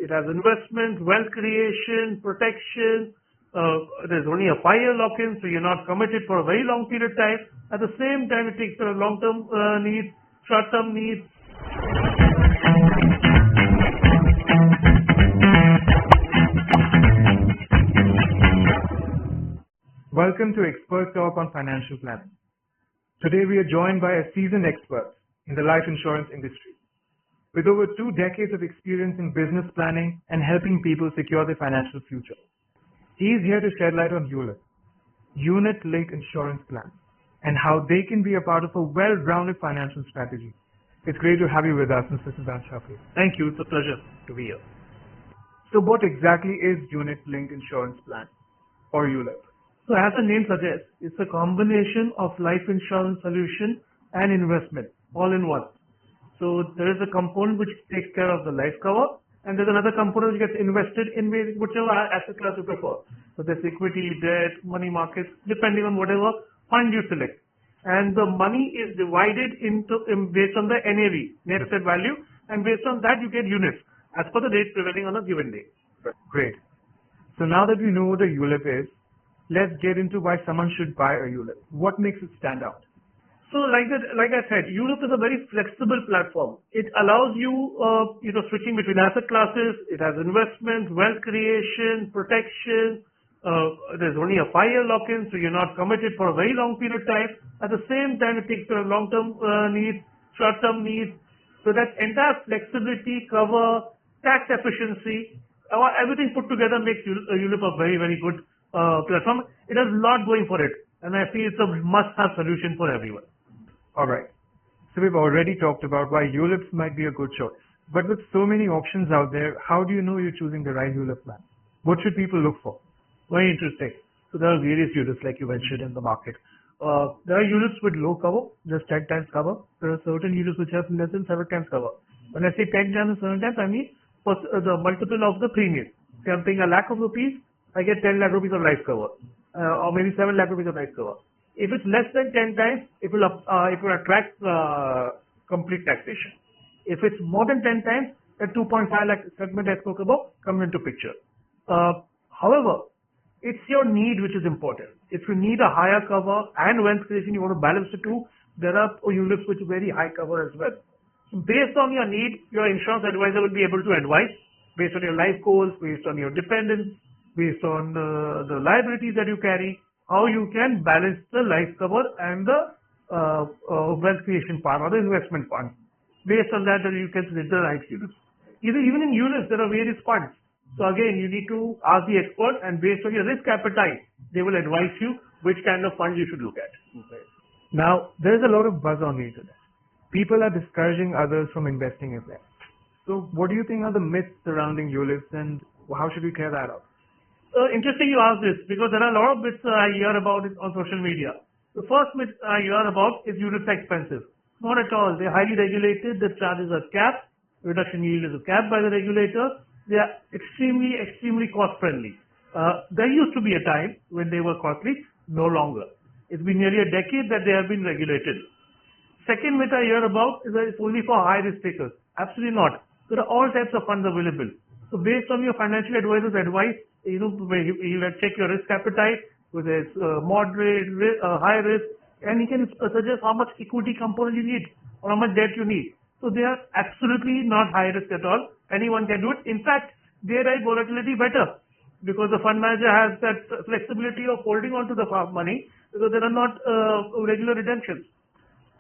it has investment, wealth creation, protection. There's only a 5-year lock-in, so you're not committed for a very long period of time. At the same time, it takes care of long-term needs, short-term needs. Welcome to Expert Talk on Financial Planning. Today we are joined by a seasoned expert in the life insurance industry. With over 2 decades of experience in business planning and helping people secure their financial future. He is here to shed light on ULIP, Unit Linked Insurance Plans, and how they can be a part of a well-rounded financial strategy. It's great to have you with us, Mr. Siddharth Shafri. Thank you. It's a pleasure to be here. So what exactly is Unit Linked Insurance Plan, or ULIP? So as the name suggests, it's a combination of life insurance solution and investment all in one. So there is a component which takes care of the life cover, and there's another component which gets invested in whichever asset class you prefer. So there's equity, debt, money markets, depending on whatever fund you select. And the money is divided based on the NAV, net asset value, and based on that you get units as per the rate prevailing on a given day. Great. So now that we know what a ULIP is, let's get into why someone should buy a ULIP. What makes it stand out? So like I said, ULIP is a very flexible platform. It allows you, switching between asset classes. It has investment, wealth creation, protection. There's only a 5-year lock-in, so you're not committed for a very long period of time. At the same time, it takes care of long-term needs, short-term needs. So that entire flexibility, cover, tax efficiency, everything put together makes ULIP a very, very good platform. It has a lot going for it, and I feel it's a must-have solution for everyone. All right. So we've already talked about why ULIPs might be a good choice. But with so many options out there, how do you know you're choosing the right ULIP plan? What should people look for? Very interesting. So there are various ULIPs like you mentioned in the market. There are ULIPs with low cover, just 10 times cover. There are certain ULIPs which have less than 7 times cover. When I say 10 times and 7 times, I mean the multiple of the premium. If I'm paying ₹1 lakh, I get 10 lakh rupees of life cover, or maybe 7 lakh rupees of life cover. If it's less than 10 times, it will attract complete taxation. If it's more than 10 times, the 2.5 lakh segment I spoke about comes into picture. However, it's your need which is important. If you need a higher cover and wealth creation, you want to balance the two, there are ULIPs with very high cover as well. So based on your need, your insurance advisor will be able to advise based on your life goals, based on your dependents, based on the liabilities that you carry, how you can balance the life cover and the wealth creation part or the investment part. Based on that, then you can select the right ULIPs. Even in ULIPs, there are various funds. So again, you need to ask the expert, and based on your risk appetite, they will advise you which kind of fund you should look at. Okay. Now, there is a lot of buzz on the internet. People are discouraging others from investing in them. So what do you think are the myths surrounding ULIPs, and how should we clear that out? Interesting you ask this, because there are a lot of myths I hear about it on social media. The first myth I hear about is ULIPs are expensive. Not at all. They're highly regulated. The charges are capped. Reduction yield is capped by the regulator. They are extremely, extremely cost friendly. There used to be a time when they were costly, no longer. It's been nearly a decade that they have been regulated. Second myth I hear about is that it's only for high risk takers. Absolutely not. There are all types of funds available. So based on your financial advisor's advice, you will check your risk appetite, whether it's moderate, high risk, and he can suggest how much equity component you need or how much debt you need. So they are absolutely not high risk at all. Anyone can do it. In fact, they ride volatility better because the fund manager has that flexibility of holding on to the money because there are not regular redemptions.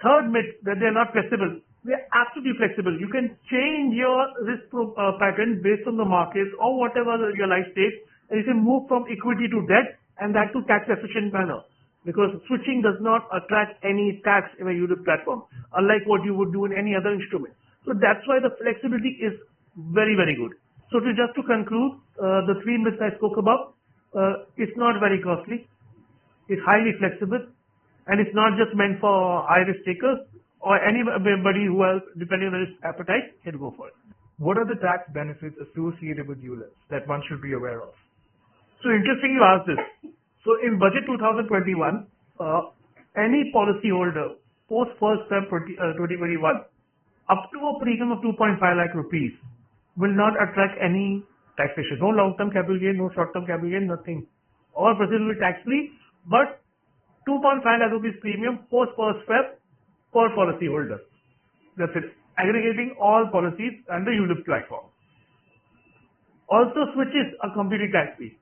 Third myth, that they are not flexible. They are absolutely flexible. You can change your risk pattern based on the markets or whatever your life stage, and you can move from equity to debt, and that to tax efficient manner. Because switching does not attract any tax in a ULIP platform, unlike what you would do in any other instrument. So that's why the flexibility is very, very good. So to conclude, the 3 myths I spoke about, it's not very costly, it's highly flexible, and it's not just meant for high risk takers or anybody who has, depending on his appetite, can go for it. What are the tax benefits associated with ULIPs that one should be aware of? So interesting you asked this. So in budget 2021, any policyholder post 1st Feb 2021 up to a premium of 2.5 lakh rupees will not attract any taxation. No long-term capital gain, no short-term capital gain, nothing. All procedures will be tax-free, but 2.5 lakh rupees premium post first Feb per policy holder. That's it. Aggregating all policies under ULIP platform. Also switches are completely tax-free.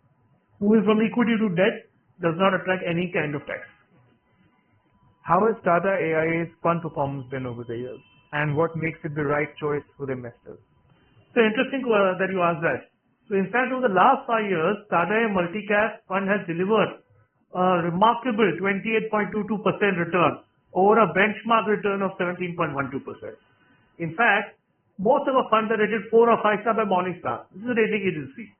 Moving from equity to debt does not attract any kind of tax. How has Tata AIA's fund performance been over the years? And what makes it the right choice for the investors? So interesting that you asked that. So in fact, over the last 5 years, Tata AIA Multi-Cap Fund has delivered a remarkable 28.22% return over a benchmark return of 17.12%. In fact, most of our funds are rated 4 or 5 star by Morningstar. This is a rating agency.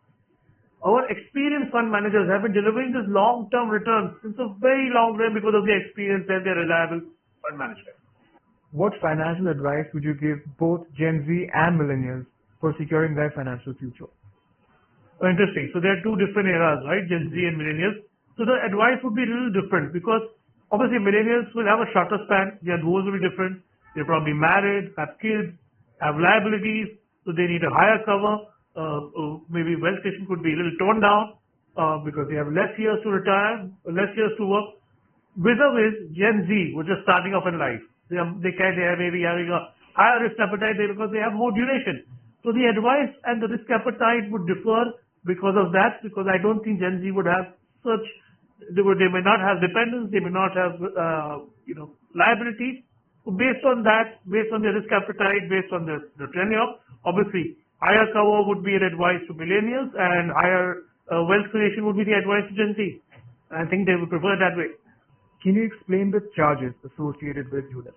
Our experienced fund managers have been delivering this long-term return since a very long time because of their experience and their reliable fund management. What financial advice would you give both Gen Z and millennials for securing their financial future? Oh, interesting. So there are two different eras, right? Gen Z and millennials. So the advice would be a little different because obviously millennials will have a shorter span. Their goals will be different. They're probably married, have kids, have liabilities, so they need a higher cover. Maybe wealth creation could be a little toned down because they have less years to retire, less years to work. Vis-a-vis Gen Z, which is starting off in life. They are maybe having a higher risk appetite because they have more duration. So the advice and the risk appetite would differ because of that, because I don't think Gen Z would have such, they may not have dependence, they may not have, liabilities. So based on that, based on the risk appetite, based on the tenure, obviously, higher cover would be an advice to millennials and higher wealth creation would be the advice to Gen Z. I think they would prefer it that way. Can you explain the charges associated with ULIP?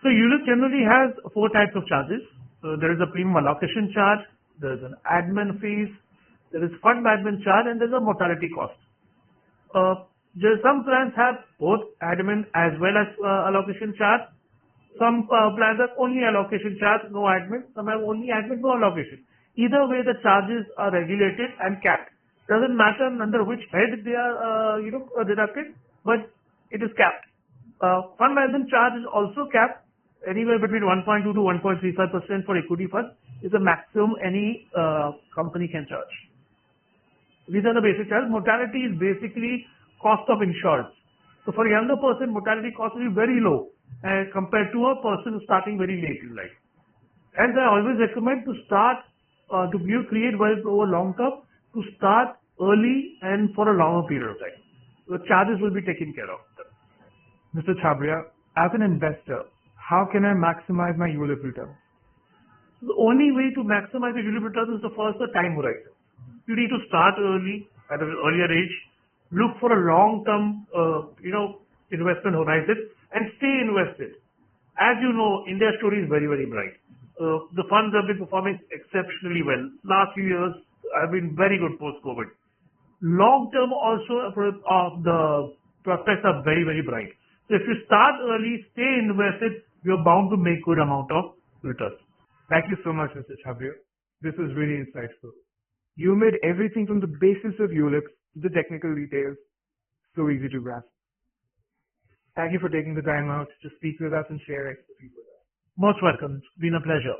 So ULIP generally has 4 types of charges. So there is a premium allocation charge, there is an admin fees, there is fund admin charge, and there is a mortality cost. Some plans have both admin as well as allocation charge. Some plans have only allocation charge, no admin. Some have only admin, no allocation. Either way, the charges are regulated and capped. Doesn't matter under which head they are, deducted, but it is capped. Fund management charge is also capped. Anywhere between 1.2 to 1.35% for equity funds is the maximum any company can charge. These are the basic charges. Mortality is basically cost of insurance. So for a younger person, mortality cost will be very low compared to a person starting very late in life. Hence, I always recommend to start create wealth over long term, to start early and for a longer period of time. The charges will be taken care of. Mr. Chhabria, as an investor, how can I maximize my ULIP return? The only way to maximize the ULIP return is the time horizon. You need to start early, at an earlier age, look for a long-term, investment horizon and stay invested. As you know, India's story is very, very bright. The funds have been performing exceptionally well. Last few years have been very good post-COVID. Long-term also, the prospects are very, very bright. So if you start early, stay invested, you're bound to make good amount of returns. Thank you so much, Mr. Chhabria. This was really insightful. You made everything from the basis of ULIPs to the technical details so easy to grasp. Thank you for taking the time out to speak with us and share expertise with us. Most welcome. It's been a pleasure.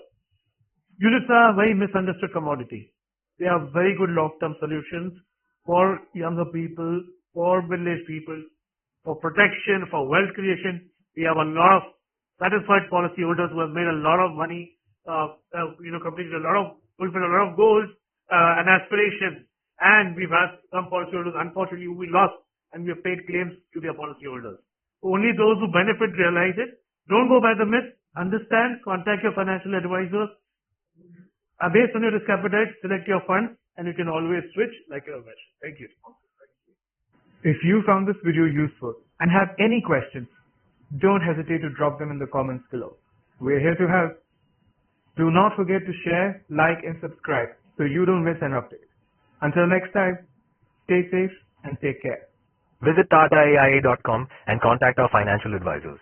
ULIPs are a very misunderstood commodity. They are very good long-term solutions for younger people, for middle-aged people, for protection, for wealth creation. We have a lot of satisfied policyholders who have made a lot of money, completed fulfilled a lot of goals and aspirations. And we've had some policyholders, unfortunately, who we lost and we have paid claims to their policyholders. Only those who benefit realize it. Don't go by the myth. Understand, contact your financial advisor. Based on your risk appetite, select your fund and you can always switch like you wish. Thank you. If you found this video useful and have any questions, don't hesitate to drop them in the comments below. We're here to help. Do not forget to share, like and subscribe so you don't miss an update. Until next time, stay safe and take care. Visit TataAIA.com and contact our financial advisors.